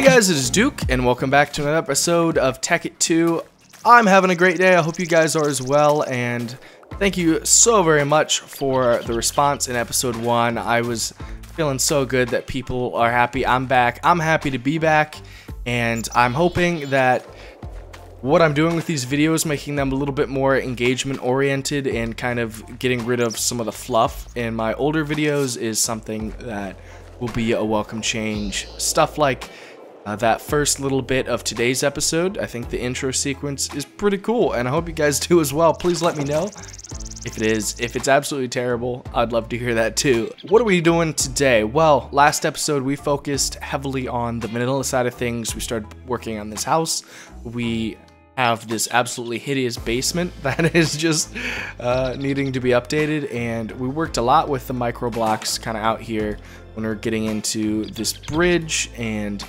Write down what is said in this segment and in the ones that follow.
Hey guys, it is Duke, and welcome back to another episode of Tekkit 2. I'm having a great day. I hope you guys are as well, and thank you so very much for the response in episode 1. I was feeling so good that people are happy I'm back. I'm happy to be back, and I'm hoping that what I'm doing with these videos, making them a little bit more engagement oriented and kind of getting rid of some of the fluff in my older videos, is something that will be a welcome change. Stuff like that first little bit of today's episode. I think the intro sequence is pretty cool, and I hope you guys do as well. Please let me know if it is. If it's absolutely terrible, I'd love to hear that too. What are we doing today? Well, last episode we focused heavily on the vanilla side of things. We started working on this house. We have this absolutely hideous basement that is just needing to be updated, and we worked a lot with the micro blocks kind of out here when we're getting into this bridge and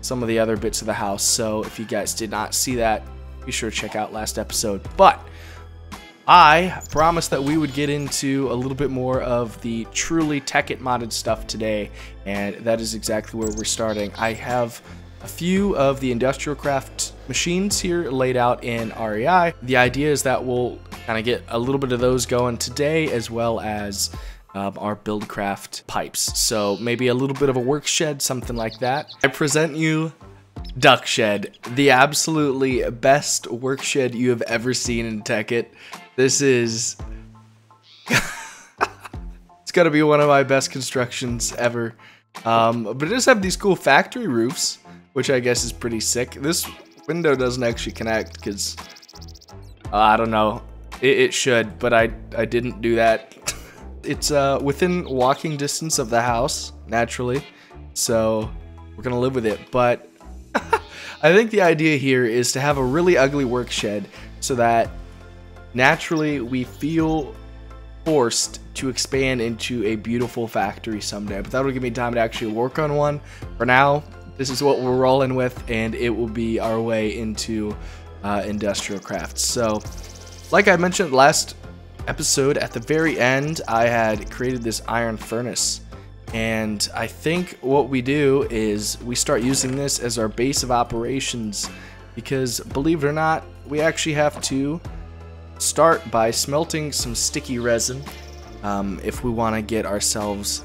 some of the other bits of the house. So if you guys did not see that, be sure to check out last episode. But I promised that we would get into a little bit more of the truly Tekkit modded stuff today, and that is exactly where we're starting. I have a few of the industrial craft machines here laid out in REI. The idea is that we'll kind of get a little bit of those going today, as well as our buildcraft pipes. So maybe a little bit of a work shed, something like that. I present you Duck Shed, the absolutely best work shed you have ever seen in Tekkit. This is it's gotta be one of my best constructions ever. But it does have these cool factory roofs, which I guess is pretty sick. This window doesn't actually connect because I don't know. It should, but I didn't do that. It's within walking distance of the house, naturally, so we're gonna live with it. But I think the idea here is to have a really ugly work shed so that naturally we feel forced to expand into a beautiful factory someday. But that'll give me time to actually work on one. For now, this is what we're rolling with, and it will be our way into industrial crafts. So, like I mentioned last episode, at the very end, I had created this iron furnace. And I think what we do is we start using this as our base of operations, because believe it or not, we actually have to start by smelting some sticky resin if we want to get ourselves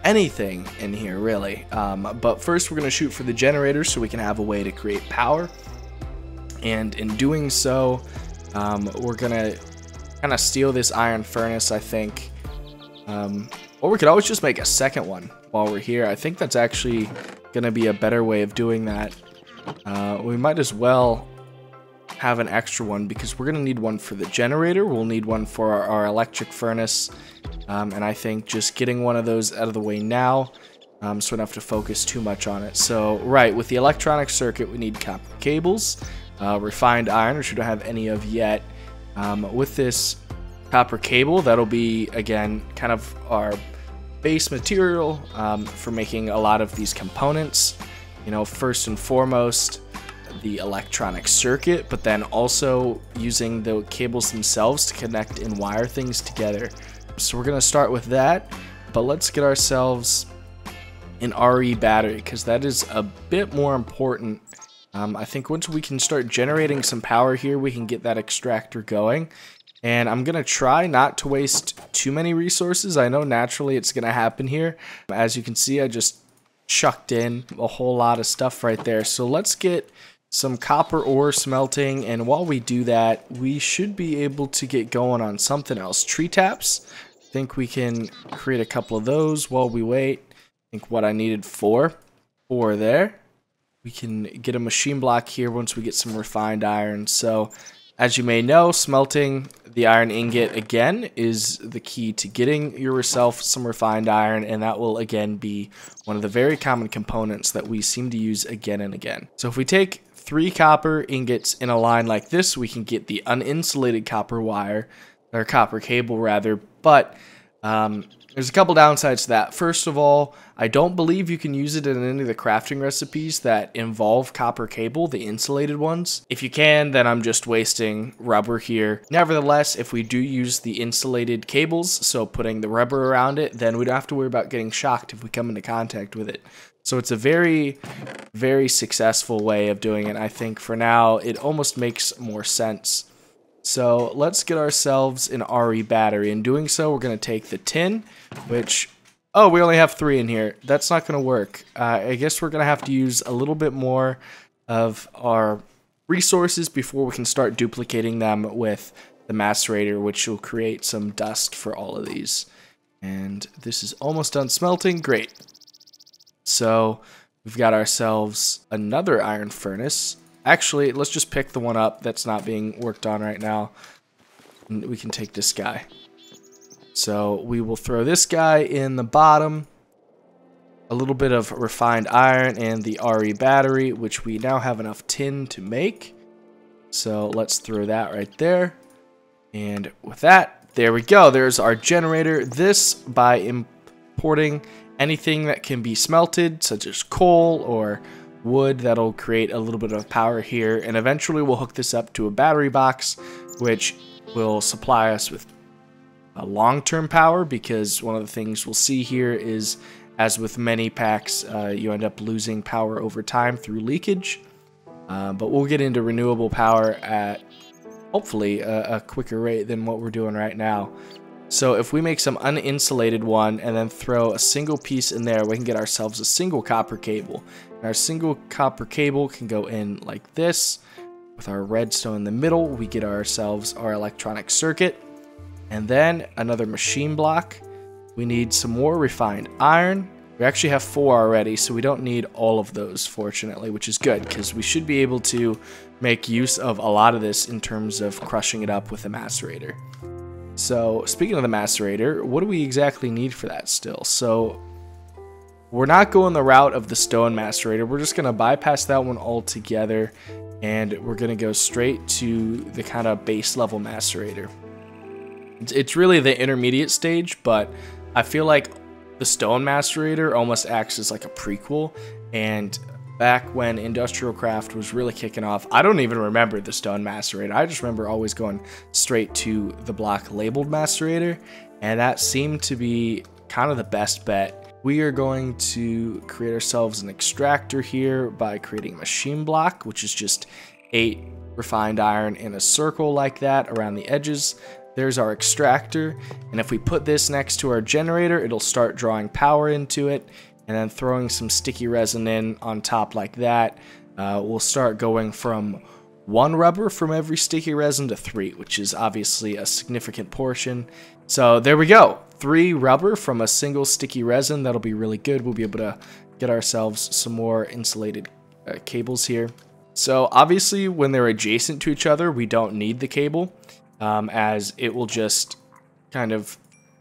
anything in here, really. But first we're going to shoot for the generator so we can have a way to create power, and in doing so we're going to kind of steal this iron furnace, I think. Or we could always just make a second one while we're here. I think that's actually going to be a better way of doing that. We might as well have an extra one, because we're going to need one for the generator. We'll need one for our electric furnace. And I think just getting one of those out of the way now, so we don't have to focus too much on it. So, right, with the electronic circuit, we need copper cables, refined iron, which we don't have any of yet. With this copper cable, that'll be, again, kind of our base material for making a lot of these components. You know, first and foremost, the electronic circuit, but then also using the cables themselves to connect and wire things together. So we're going to start with that, but let's get ourselves an RE battery, because that is a bit more important. I think once we can start generating some power here, we can get that extractor going. And I'm going to try not to waste too many resources. I know naturally it's going to happen here. As you can see, I just chucked in a whole lot of stuff right there. So let's get some copper ore smelting, and while we do that, we should be able to get going on something else. Tree taps. I think we can create a couple of those while we wait. I think what I needed four there. We can get a machine block here once we get some refined iron. So, as you may know, smelting the iron ingot again is the key to getting yourself some refined iron, and that will again be one of the very common components that we seem to use again and again. So if we take 3 copper ingots in a line like this, we can get the uninsulated copper wire, or copper cable rather, but There's a couple downsides to that. First of all, I don't believe you can use it in any of the crafting recipes that involve copper cable, the insulated ones. If you can, then I'm just wasting rubber here. Nevertheless, if we do use the insulated cables, so putting the rubber around it, then we don't have to worry about getting shocked if we come into contact with it. So it's a very, very successful way of doing it. I think for now, it almost makes more sense. So let's get ourselves an RE battery. In doing so, we're going to take the tin, which, oh, we only have 3 in here. That's not going to work. I guess we're going to have to use a little bit more of our resources before we can start duplicating them with the macerator, which will create some dust for all of these. And this is almost done smelting. Great. So we've got ourselves another iron furnace. Actually, let's just pick the one up that's not being worked on right now. And we can take this guy. So we will throw this guy in the bottom. A little bit of refined iron and the RE battery, which we now have enough tin to make. So let's throw that right there. And with that, there we go. There's our generator. This, by importing anything that can be smelted, such as coal or wood, that'll create a little bit of power here, and eventually we'll hook this up to a battery box, which will supply us with a long-term power, because one of the things we'll see here is, as with many packs, you end up losing power over time through leakage, but we'll get into renewable power at hopefully a quicker rate than what we're doing right now. So if we make some uninsulated one and then throw a single piece in there, we can get ourselves a single copper cable. And our single copper cable can go in like this. With our redstone in the middle, we get ourselves our electronic circuit. And then another machine block. We need some more refined iron. We actually have 4 already, so we don't need all of those, fortunately, which is good, because we should be able to make use of a lot of this in terms of crushing it up with a macerator. So, speaking of the macerator, what do we exactly need for that still? So, we're not going the route of the stone macerator. We're just going to bypass that one altogether, and we're going to go straight to the kind of base level macerator. It's really the intermediate stage, but I feel like the stone macerator almost acts as like a prequel, and back when industrial craft was really kicking off, I don't even remember the stone macerator. I just remember always going straight to the block labeled macerator, and that seemed to be kind of the best bet. We are going to create ourselves an extractor here by creating a machine block, which is just 8 refined iron in a circle like that around the edges. There's our extractor, and if we put this next to our generator, it'll start drawing power into it, and then throwing some sticky resin in on top like that. We'll start going from 1 rubber from every sticky resin to 3, which is obviously a significant portion. So there we go, 3 rubber from a single sticky resin. That'll be really good. We'll be able to get ourselves some more insulated cables here. So obviously when they're adjacent to each other, we don't need the cable, as it will just kind of,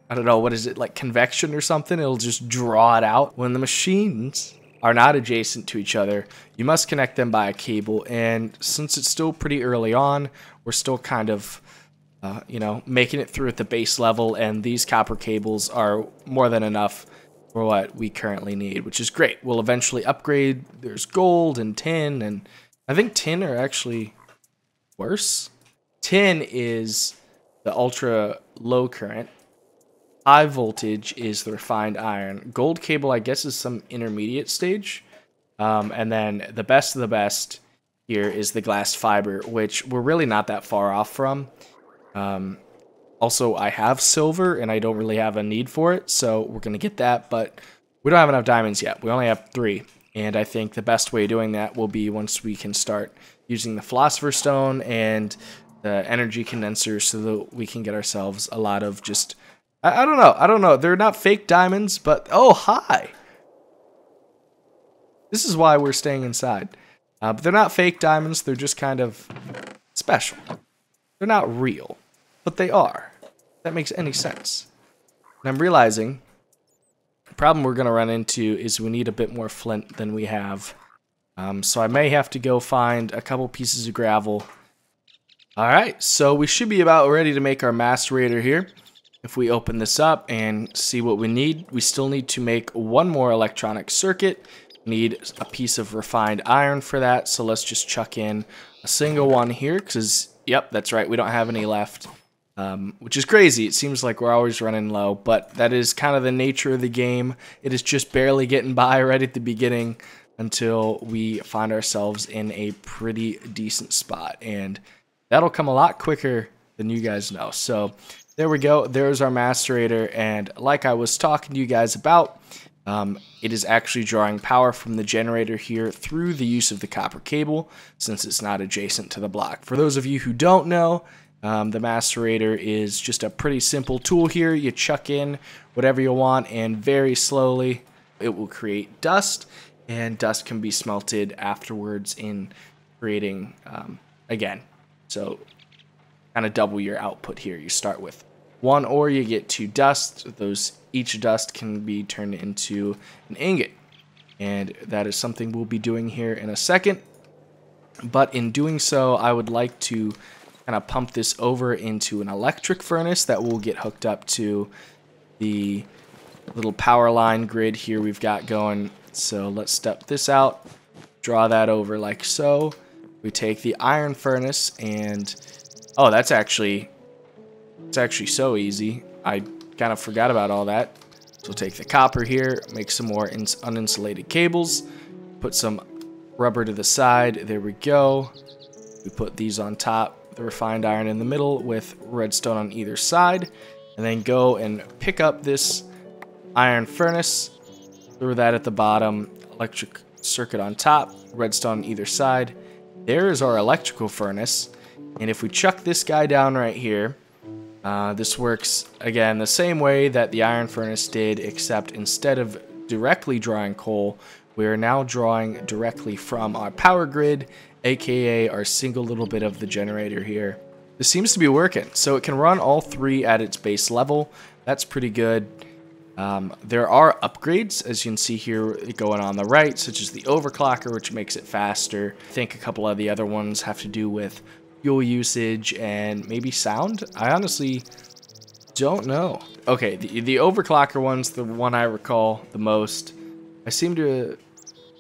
I don't know, what is it, like convection or something? It'll just draw it out. When the machines are not adjacent to each other, you must connect them by a cable, and since it's still pretty early on, we're still kind of, you know, making it through at the base level, and these copper cables are more than enough for what we currently need, which is great. We'll eventually upgrade. There's gold and tin, and I think tin are actually worse. Tin is the ultra low current. High voltage is the refined iron. Gold cable, I guess, is some intermediate stage. And then the best of the best here is the glass fiber, which we're really not that far off from. Also, I have silver, and I don't really have a need for it, so we're going to get that, but we don't have enough diamonds yet. We only have 3, and I think the best way of doing that will be once we can start using the philosopher's stone and the energy condenser, so that we can get ourselves a lot of just, I don't know, they're not fake diamonds, but, oh, hi! This is why we're staying inside. But they're not fake diamonds, they're just kind of special. They're not real, but they are. If that makes any sense. And I'm realizing the problem we're going to run into is we need a bit more flint than we have. So I may have to go find a couple pieces of gravel. Alright, so we should be about ready to make our macerator here. If we open this up and see what we need, we still need to make one more electronic circuit. Need a piece of refined iron for that, so let's just chuck in a single one here, because, yep, that's right, we don't have any left, which is crazy. It seems like we're always running low, but that is kind of the nature of the game. It is just barely getting by right at the beginning until we find ourselves in a pretty decent spot, and that'll come a lot quicker than you guys know. So there we go. There's our macerator, and like I was talking to you guys about, it is actually drawing power from the generator here through the use of the copper cable, since it's not adjacent to the block. For those of you who don't know, the macerator is just a pretty simple tool here. You chuck in whatever you want, and very slowly it will create dust, and dust can be smelted afterwards in creating, again, so kind of double your output here. You start with 1 ore, you get 2 dust. Each dust can be turned into an ingot, and that is something we'll be doing here in a second. But in doing so, I would like to kind of pump this over into an electric furnace that will get hooked up to the little power line grid here we've got going. So let's step this out, draw that over like so. We take the iron furnace, and oh, it's actually so easy. I kind of forgot about all that. So we'll take the copper here, make some more uninsulated cables, put some rubber to the side. There we go. We put these on top, the refined iron in the middle with redstone on either side, and then go and pick up this iron furnace, throw that at the bottom, electric circuit on top, redstone on either side. There is our electrical furnace, and if we chuck this guy down right here, this works, again, the same way that the iron furnace did, except instead of directly drawing coal, we are now drawing directly from our power grid, aka our single little bit of the generator here. This seems to be working, so it can run all 3 at its base level. That's pretty good. There are upgrades, as you can see here, going on the right, such as the overclocker, which makes it faster. I think a couple of the other ones have to do with fuel usage and maybe sound. I honestly don't know. Okay, the overclocker one's the one I recall the most. I seem to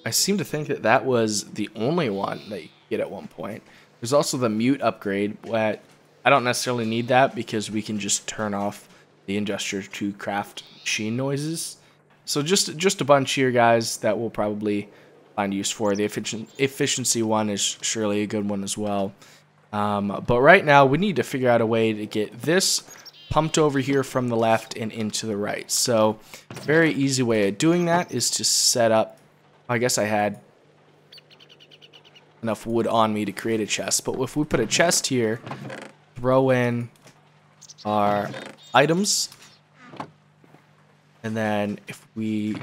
think that was the only one that you get at one point. There's also the mute upgrade, but I don't necessarily need that because we can just turn off the industrial to craft machine noises. So just a bunch here, guys, that we'll probably find use for. The efficiency one is surely a good one as well. But right now we need to figure out a way to get this pumped over here from the left and into the right. So very easy way of doing that is to set up, I guess I had enough wood on me to create a chest, but if we put a chest here, throw in our items, and then if we,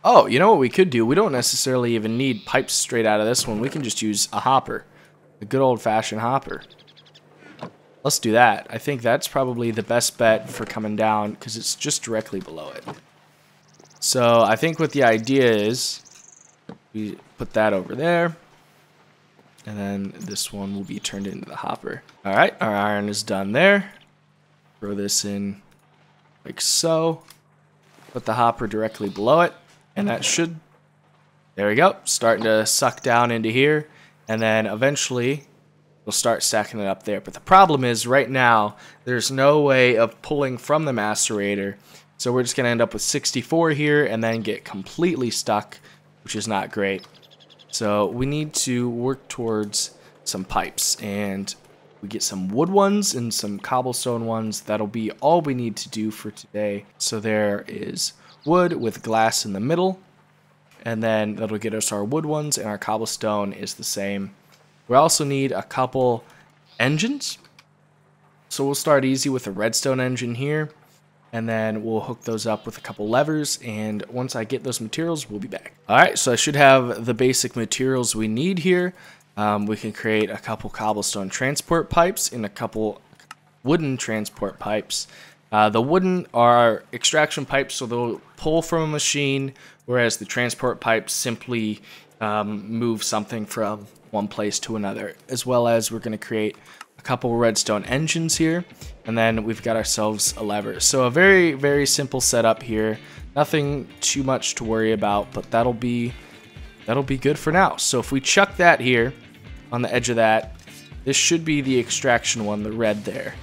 oh, you know what we could do? We don't necessarily even need pipes straight out of this one. We can just use a hopper, a good old-fashioned hopper. Let's do that. I think that's probably the best bet for coming down because it's just directly below it. So I think what the idea is, we put that over there, and then this one will be turned into the hopper. All right, our iron is done there. Throw this in like so. Put the hopper directly below it, and that should, there we go, starting to suck down into here, and then eventually we'll start stacking it up there. But the problem is right now there's no way of pulling from the macerator, so we're just going to end up with 64 here and then get completely stuck, which is not great. So we need to work towards some pipes, and we get some wood ones and some cobblestone ones. That'll be all we need to do for today. So there is wood with glass in the middle, and then that'll get us our wood ones, and our cobblestone is the same. We also need a couple engines. So we'll start easy with a redstone engine here, and then we'll hook those up with a couple levers, and once I get those materials, we'll be back. Alright, so I should have the basic materials we need here. We can create a couple cobblestone transport pipes and a couple wooden transport pipes. The wooden are extraction pipes, so they'll pull from a machine, whereas the transport pipes simply move something from one place to another, as well as we're going to create a couple redstone engines here, and then we've got ourselves a lever. So a very, very simple setup here. Nothing too much to worry about, but that'll be good for now. So if we chuck that here on the edge of that, this should be the extraction one, the red there.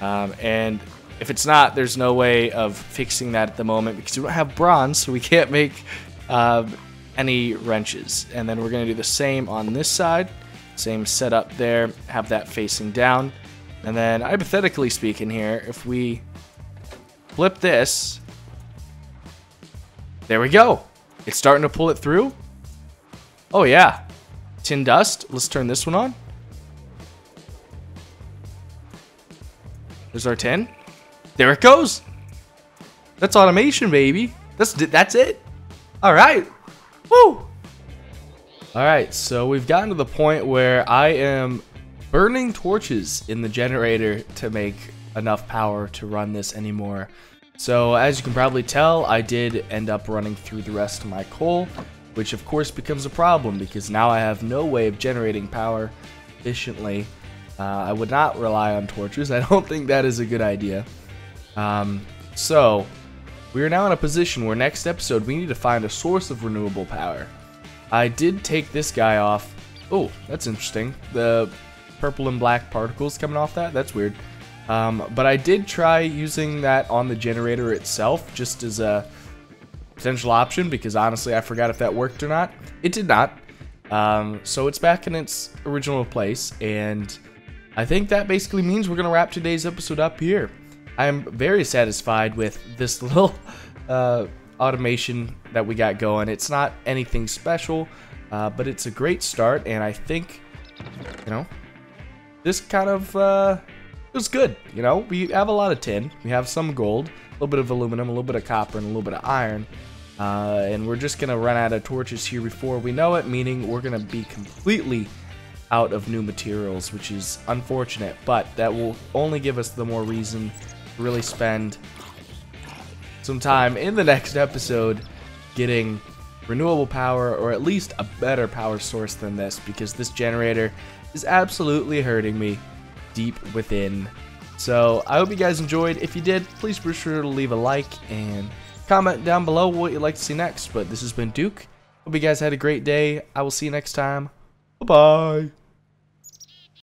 And if it's not, there's no way of fixing that at the moment because we don't have bronze, so we can't make any wrenches. And then we're going to do the same on this side. Same setup there, have that facing down. And then, hypothetically speaking here, if we flip this, there we go. It's starting to pull it through. Oh yeah, tin dust. Let's turn this one on. There's our tin. There it goes. That's automation, baby. That's it. All right. Woo. All right, so we've gotten to the point where I am burning torches in the generator to make enough power to run this anymore. So as you can probably tell, I did end up running through the rest of my coal, which of course becomes a problem because now I have no way of generating power efficiently. I would not rely on torches. I don't think that is a good idea. So we are now in a position where next episode we need to find a source of renewable power. I did take this guy off. Oh, that's interesting. The purple and black particles coming off that. That's weird. But I did try using that on the generator itself just as a potential option because honestly I forgot if that worked or not. It did not. So it's back in its original place, and I think that basically means we're going to wrap today's episode up here. I am very satisfied with this little automation that we got going. It's not anything special, but it's a great start, and I think, you know, this kind of was good. You know, we have a lot of tin, we have some gold, a little bit of aluminum, a little bit of copper, and a little bit of iron, and we're just gonna run out of torches here before we know it, meaning we're gonna be completely out of new materials, which is unfortunate, but that will only give us the more reason to really spend some time in the next episode getting renewable power, or at least a better power source than this, because this generator is absolutely hurting me deep within. So I hope you guys enjoyed. If you did, please be sure to leave a like and comment down below what you'd like to see next. But this has been Duke. Hope you guys had a great day. I will see you next time. Bye bye.